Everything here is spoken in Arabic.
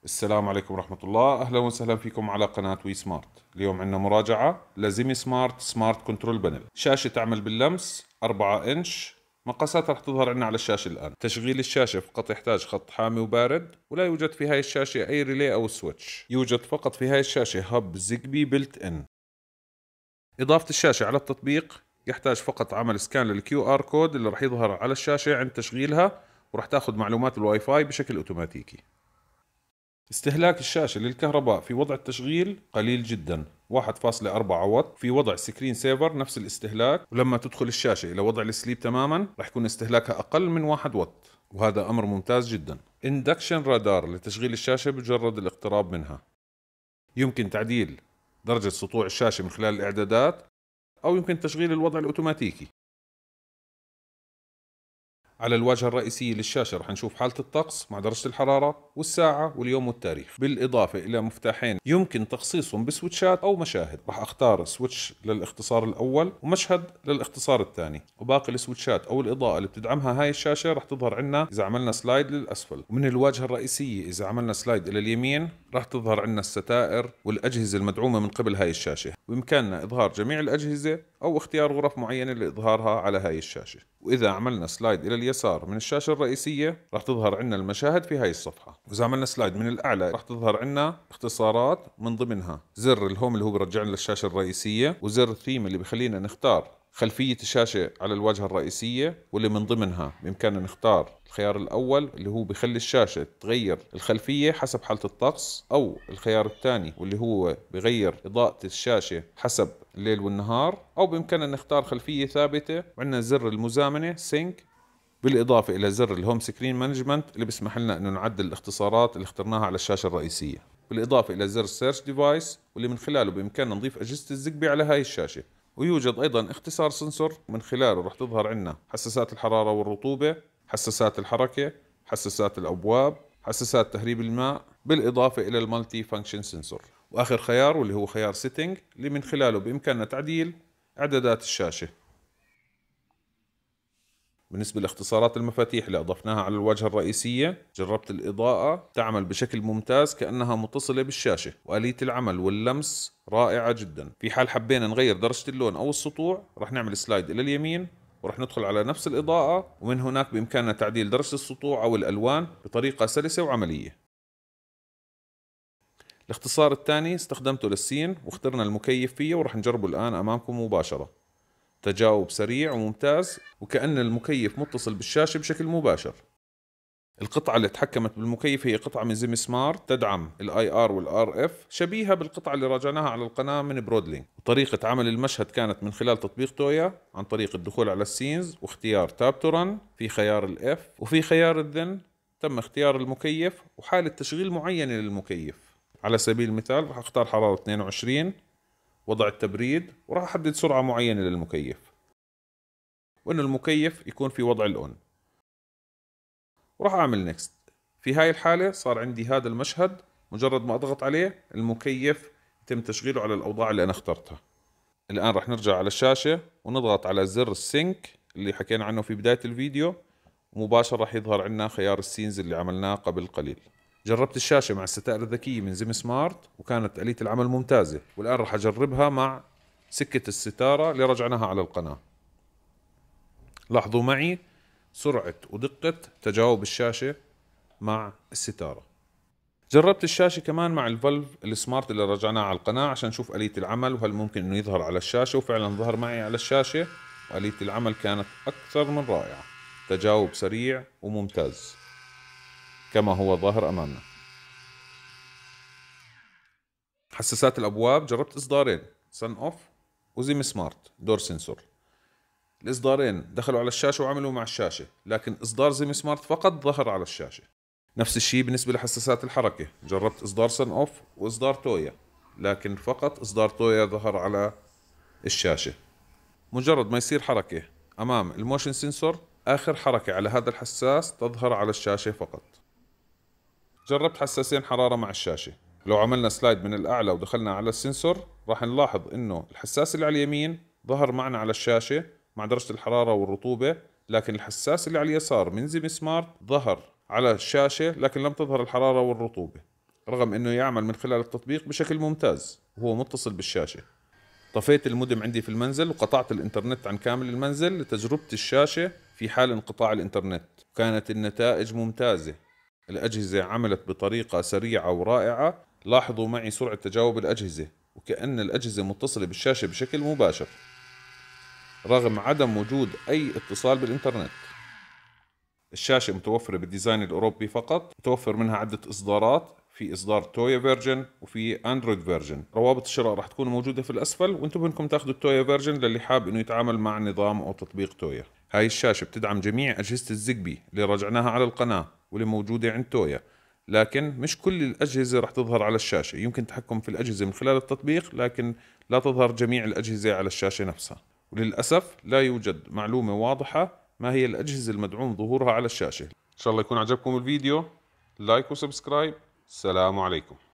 السلام عليكم ورحمة الله، أهلا وسهلا فيكم على قناة وي سمارت. اليوم عندنا مراجعة لزيمي سمارت كنترول بانل. شاشة تعمل باللمس 4 إنش، مقاساتها رح تظهر عندنا على الشاشة الآن. تشغيل الشاشة فقط يحتاج خط حامي وبارد، ولا يوجد في هاي الشاشة أي ريلي أو سويتش. يوجد فقط في هاي الشاشة هب زيجبي بلت إن. إضافة الشاشة على التطبيق يحتاج فقط عمل سكان للكيو آر كود اللي رح يظهر على الشاشة عند تشغيلها، ورح تاخذ معلومات الواي فاي بشكل أوتوماتيكي. استهلاك الشاشة للكهرباء في وضع التشغيل قليل جدا، 1.4 واط. في وضع سكرين سيفر نفس الاستهلاك، ولما تدخل الشاشة إلى وضع السليب تماما راح يكون استهلاكها أقل من 1 واط، وهذا أمر ممتاز جدا. اندكشن رادار لتشغيل الشاشة بمجرد الاقتراب منها. يمكن تعديل درجة سطوع الشاشة من خلال الإعدادات، أو يمكن تشغيل الوضع الأوتوماتيكي. على الواجهة الرئيسية للشاشة رح نشوف حالة الطقس مع درجة الحرارة والساعة واليوم والتاريخ، بالإضافة إلى مفتاحين يمكن تخصيصهم بسويتشات أو مشاهد. رح أختار سويتش للاختصار الأول ومشهد للاختصار الثاني، وباقي السويتشات أو الإضاءة اللي بتدعمها هاي الشاشة رح تظهر عندنا إذا عملنا سلايد للأسفل. ومن الواجهة الرئيسية إذا عملنا سلايد إلى اليمين رح تظهر عندنا الستائر والأجهزة المدعومة من قبل هاي الشاشة. بإمكاننا إظهار جميع الأجهزة أو اختيار غرف معينة لإظهارها على هاي الشاشة. وإذا عملنا سلايد إلى اليسار من الشاشة الرئيسية راح تظهر عندنا المشاهد في هاي الصفحة. وإذا عملنا سلايد من الأعلى راح تظهر عندنا اختصارات، من ضمنها زر الهوم اللي هو بيرجعنا للشاشة الرئيسية، وزر الثيم اللي بخلينا نختار خلفية الشاشة على الواجهة الرئيسية، واللي من ضمنها بإمكاننا نختار الخيار الأول اللي هو بخلي الشاشة تغير الخلفية حسب حالة الطقس، أو الخيار الثاني واللي هو بغير إضاءة الشاشة حسب الليل والنهار، أو بإمكاننا نختار خلفية ثابتة. وعندنا زر المزامنة سينك، بالإضافة إلى زر الهوم سكرين مانجمنت اللي بيسمح لنا إنه نعدل الاختصارات اللي اخترناها على الشاشة الرئيسية، بالإضافة إلى زر السيرش ديفايس واللي من خلاله بإمكاننا نضيف أجهزة الزقبي على هاي الشاشة. ويوجد أيضا اختصار سنسور من خلاله رح تظهر عندنا حساسات الحرارة والرطوبة، حساسات الحركة، حساسات الأبواب، حساسات تهريب الماء، بالإضافة إلى المالتي فانكشن سنسور. وآخر خيار واللي هو خيار سيتنج اللي من خلاله بإمكاننا تعديل إعدادات الشاشة. بالنسبة لاختصارات المفاتيح اللي أضفناها على الواجهة الرئيسية، جربت الإضاءة تعمل بشكل ممتاز كأنها متصلة بالشاشة، وآلية العمل واللمس رائعة جدا. في حال حبينا نغير درجة اللون أو السطوع رح نعمل سلايد إلى اليمين ورح ندخل على نفس الإضاءة، ومن هناك بإمكاننا تعديل درجة السطوع أو الألوان بطريقة سلسة وعملية. الاختصار الثاني استخدمته للسين واخترنا المكيف فيه، ورح نجربه الآن أمامكم مباشرة. تجاوب سريع وممتاز، وكأن المكيف متصل بالشاشة بشكل مباشر. القطعة اللي تحكمت بالمكيف هي قطعة من زيم سمارت تدعم الاي ار والار اف، شبيهة بالقطعة اللي راجعناها على القناة من برودلينك. وطريقة عمل المشهد كانت من خلال تطبيق تويا عن طريق الدخول على السينز واختيار تاب تو رن في خيار الاف، وفي خيار الذن تم اختيار المكيف وحالة تشغيل معينة للمكيف. على سبيل المثال راح اختار حرارة 22، وضع التبريد، وراح احدد سرعة معينة للمكيف، وانه المكيف يكون في وضع الاون، وراح اعمل نيكست. في هاي الحالة صار عندي هذا المشهد، مجرد ما اضغط عليه المكيف يتم تشغيله على الاوضاع اللي انا اخترتها. الان راح نرجع على الشاشة ونضغط على زر السينك اللي حكينا عنه في بداية الفيديو، ومباشرة راح يظهر عندنا خيار السينز اللي عملناه قبل قليل. جربت الشاشة مع الستائر الذكية من زيم سمارت وكانت آلية العمل ممتازة، والآن راح أجربها مع سكة الستارة اللي رجعناها على القناة. لاحظوا معي سرعة ودقة تجاوب الشاشة مع الستارة. جربت الشاشة كمان مع الفالف السمارت اللي رجعناه على القناة عشان نشوف آلية العمل وهل ممكن انه يظهر على الشاشة، وفعلا ظهر معي على الشاشة، وآلية العمل كانت أكثر من رائعة. تجاوب سريع وممتاز كما هو ظاهر أمامنا. حساسات الأبواب جربت إصدارين، سن أوف وزيم سمارت دور سنسور. الإصدارين دخلوا على الشاشة وعملوا مع الشاشة، لكن إصدار زيم سمارت فقط ظهر على الشاشة. نفس الشيء بالنسبة لحساسات الحركة، جربت إصدار سن أوف وإصدار تويا، لكن فقط إصدار تويا ظهر على الشاشة. مجرد ما يصير حركة أمام الموشن سنسور، آخر حركة على هذا الحساس تظهر على الشاشة فقط. جربت حساسين حرارة مع الشاشة، لو عملنا سلايد من الأعلى ودخلنا على السنسور راح نلاحظ إنه الحساس اللي على اليمين ظهر معنا على الشاشة مع درجة الحرارة والرطوبة، لكن الحساس اللي على اليسار من زيم سمارت ظهر على الشاشة لكن لم تظهر الحرارة والرطوبة. رغم انه يعمل من خلال التطبيق بشكل ممتاز وهو متصل بالشاشة. طفيت المودم عندي في المنزل وقطعت الانترنت عن كامل المنزل لتجربة الشاشة في حال انقطاع الانترنت، كانت النتائج ممتازة. الأجهزة عملت بطريقة سريعة ورائعة. لاحظوا معي سرعة تجاوب الأجهزة، وكأن الأجهزة متصلة بالشاشة بشكل مباشر رغم عدم وجود أي اتصال بالإنترنت. الشاشة متوفرة بالديزاين الأوروبي فقط، متوفر منها عدة إصدارات، في إصدار تويا فيرجن وفي أندرويد فيرجن. روابط الشراء راح تكون موجودة في الأسفل، وانتم بدكم تاخذوا التويا فيرجن للي حاب إنه يتعامل مع نظام أو تطبيق تويا. هاي الشاشة بتدعم جميع أجهزة الزيجبي اللي رجعناها على القناة واللي موجودة عند تويا، لكن مش كل الأجهزة راح تظهر على الشاشة. يمكن تحكم في الأجهزة من خلال التطبيق، لكن لا تظهر جميع الأجهزة على الشاشة نفسها. وللأسف لا يوجد معلومة واضحة ما هي الأجهزة المدعوم ظهورها على الشاشة. إن شاء الله يكون عجبكم الفيديو. لايك وسبسكرايب. السلام عليكم.